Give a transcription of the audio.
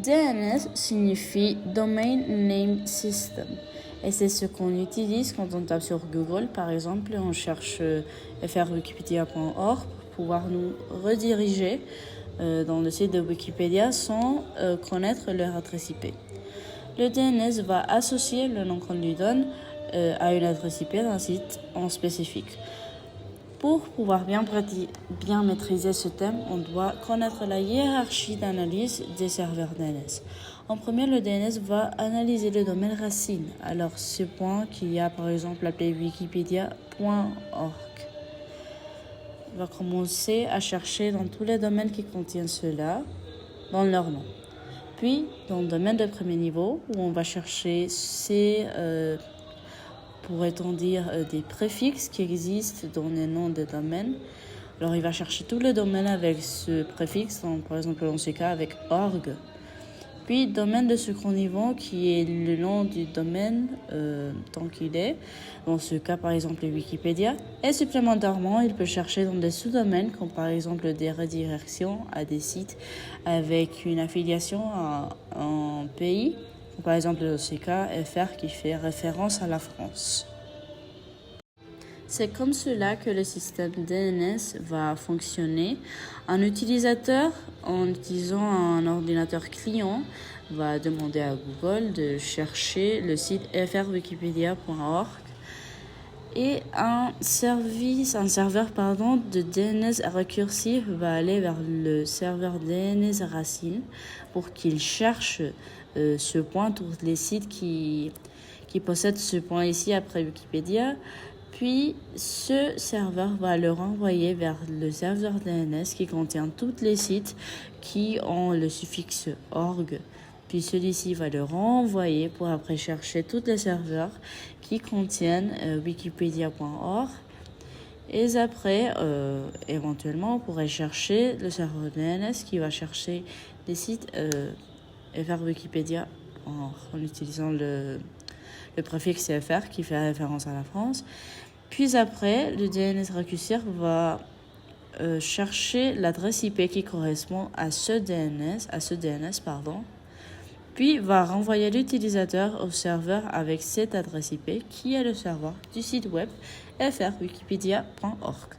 DNS signifie Domain Name System. Et c'est ce qu'on utilise quand on tape sur Google. Par exemple, on cherche frwikipedia.org pour pouvoir nous rediriger dans le site de Wikipédia sans connaître leur adresse IP. Le DNS va associer le nom qu'on lui donne à une adresse IP d'un site en spécifique. Pour pouvoir bien maîtriser ce thème, on doit connaître la hiérarchie d'analyse des serveurs DNS. En premier, le DNS va analyser le domaine racine. Alors, ce point qu'il y a par exemple appelé wikipedia.org. Il va commencer à chercher dans tous les domaines qui contiennent cela, dans leur nom. Puis, dans le domaine de premier niveau, où on va chercher pourrait-on dire, des préfixes qui existent dans les noms de domaines. Alors, il va chercher tous les domaines avec ce préfixe, par exemple dans ce cas avec org. Puis, domaine de second niveau, qui est le nom du domaine tant qu'il est. Dans ce cas, par exemple, Wikipédia. Et supplémentairement, il peut chercher dans des sous-domaines, comme par exemple des redirections à des sites avec une affiliation à un pays. Par exemple, dans ce cas, FR qui fait référence à la France. C'est comme cela que le système DNS va fonctionner. Un utilisateur, en utilisant un ordinateur client, va demander à Google de chercher le site frwikipedia.org et un serveur de DNS récursif va aller vers le serveur DNS racine pour qu'il cherche ce point, tous les sites qui possèdent ce point ici après Wikipédia. Puis, ce serveur va le renvoyer vers le serveur DNS qui contient tous les sites qui ont le suffixe org. Puis, celui-ci va le renvoyer pour après chercher tous les serveurs qui contiennent wikipedia.org. Et après, éventuellement, on pourrait chercher le serveur DNS qui va chercher les sites vers Wikipedia.org en utilisant le préfixe FR qui fait référence à la France. Puis après, le DNS récursif va chercher l'adresse IP qui correspond à ce DNS, puis va renvoyer l'utilisateur au serveur avec cette adresse IP qui est le serveur du site web frwikipedia.org.